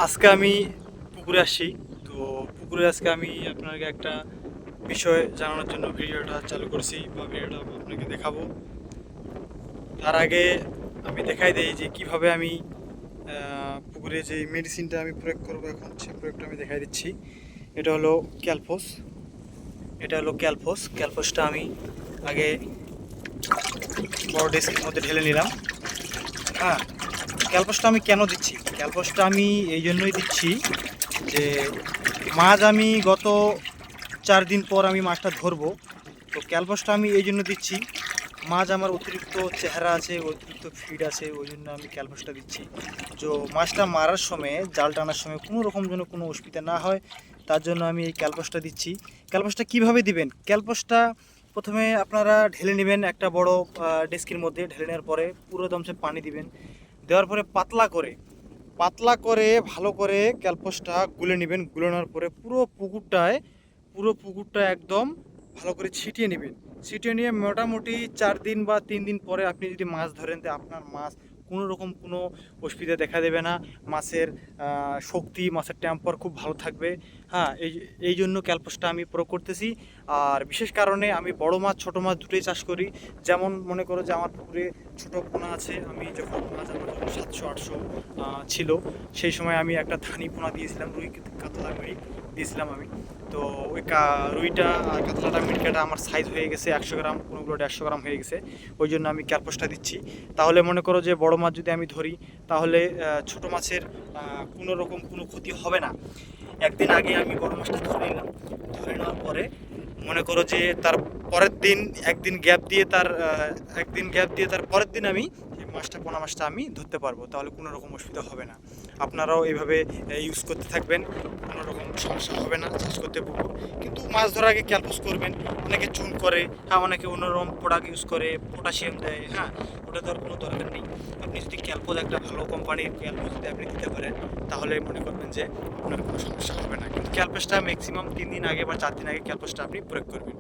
আজকে আমি পুকুরে আসছি। তো পুকুরে আজকে আমি আপনাকে একটা বিষয় জানানোর জন্য ভিডিওটা চালু করছি বা ভিডিওটা আপনাকে দেখাবো। তার আগে আমি দেখাই দেই যে কিভাবে আমি পুকুরে যে মেডিসিনটা আমি প্রয়োগ করবো এখন সেই প্রয়োগটা আমি দেখাই দিচ্ছি। এটা হলো ক্যালফোস। ক্যালফোসটা আমি আগে বড় ডেস্কের মধ্যে ঢেলে নিলাম। হ্যাঁ, ক্যালপসটা আমি কেন দিচ্ছি? ক্যালপসটা আমি এই জন্যই দিচ্ছি যে মাছ আমি গত 4 দিন পর আমি মাছটা ধরবো। তো ক্যালপসটা আমি এই জন্য দিচ্ছি, মাছ আমার অতিরিক্ত চেহারা আছে, অতিরিক্ত ফিড আছে, ওই জন্য আমি ক্যালপসটা দিচ্ছি। তো মাছটা মারার সময়, জাল টানার সময় কোনো রকম যেন কোনো অসুবিধা না হয়, তার জন্য আমি এই ক্যালপসটা দিচ্ছি। ক্যালপসটা কিভাবে দিবেন? ক্যালপসটা প্রথমে আপনারা ঢেলে নেবেন একটা বড় ডেস্কের মধ্যে। ঢেলে নেওয়ার পরে পুরো দমসে পানি দিবেন। দেওয়ার পরে পাতলা করে ভালো করে ক্যালপসটা গুলে নেবেন। গুলানোর পরে পুরো পুকুরটা একদম ভালো করে ছিটিয়ে নেবেন। ছিটিয়ে নিয়ে মোটামুটি 4 দিন বা 3 দিন পরে আপনি যদি মাছ ধরেন, তো আপনার মাছ কোনো রকম কোনো অসুবিধা দেখা দেবে না। মাছের শক্তি, মাছের টেম্পার খুব ভালো থাকবে। হ্যাঁ, এই জন্য ক্যালপসটা আমি প্রয়োগ করতেছি। আর বিশেষ কারণে আমি বড় মাছ ছোট মাছ দুটোই চাষ করি। যেমন মনে করো যে আমার পুকুরে ছোট পোনা আছে, আমি যখন মাছ আমার যখন 700-800 ছিল, সেই সময় আমি একটা ধানি পোনা দিয়েছিলাম, রুই কাতলা মিরিক দিয়েছিলাম আমি। তো ওই রুইটা আর কাতলাটা মিরকাটা আমার সাইজ হয়ে গেছে 100 গ্রাম, কোনোগুলো 150 গ্রাম হয়ে গেছে। ওই জন্য আমি ক্যালপসটা দিচ্ছি। তাহলে মনে করো যে বড় মাছ যদি আমি ধরি, তাহলে ছোট মাছের কোনো রকম কোনো ক্ষতি হবে না। একদিন আগে আমি বড় মাছটা ধরে নিলাম। ধরে নেওয়ার পরে মনে করো যে তার পরের দিন একদিন গ্যাপ দিয়ে তার পরের দিন আমি সেই পোনা মাছটা আমি ধরতে পারবো। তাহলে কোনো রকম অসুবিধা হবে না। আপনারাও এইভাবে ইউজ করতে থাকবেন, কোনো রকম সমস্যা হবে না চাষ করতে পুকুর। কিন্তু মাছ ধরার আগে ক্যালকুস করবেন। অনেকে চুন করে, হ্যাঁ, অনেকে অন্যরকম প্রোডাক্ট ইউজ করে, পটাশিয়াম দেয়। হ্যাঁ, ওটা দেওয়ার কোনো দরকার নেই। আপনি যদি ক্যালপোজ একটা ভালো কোম্পানির ক্যালপোজ যদি আপনি দিতে পারেন, তাহলে মনে করবেন যে আপনার কোনো সমস্যা হবে না। কিন্তু ক্যালপোজটা ম্যাক্সিমাম 3 দিন আগে বা 4 দিন আগে ক্যালপোজটা আপনি প্রয়োগ করবেন।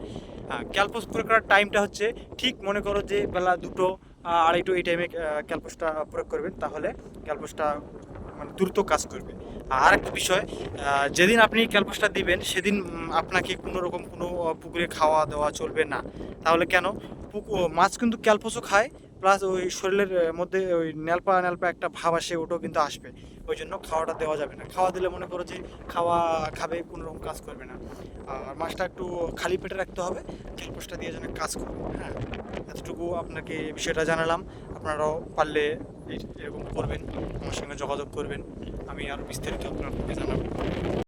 হ্যাঁ, ক্যালপোজ প্রয়োগ করার টাইমটা হচ্ছে ঠিক মনে করো যে বেলা 2টো 2:30 এই টাইমে ক্যালপোজটা প্রয়োগ করবেন। তাহলে ক্যালপোজটা মানে দ্রুত কাজ করবে। আর একটা বিষয়, যেদিন আপনি ক্যালপোজটা দিবেন সেদিন আপনাকে কোনো রকম কোনো পুকুরে খাওয়া দাওয়া চলবে না। তাহলে কেন? মাছ কিন্তু ক্যালপোজও খায়, প্লাস ওই শরীরের মধ্যে ওই ন্যালপা ন্যালপা একটা ভাব আসে, ওটাও কিন্তু আসবে। ওই জন্য খাওয়াটা দেওয়া যাবে না। খাওয়া দিলে মনে করো যে খাবে, কোনো রকম কাজ করবে না। আর মাছটা একটু খালি পেটে রাখতে হবে, ক্যালপোজটা দিয়ে যেন কাজ করবে। হ্যাঁ, এতটুকু আপনাকে এই বিষয়টা জানালাম। আপনারাও পারলে এরকম করবেন, আমার সঙ্গে যোগাযোগ করবেন। আমি আরও বিস্তারিত আপনাকে জানাবো।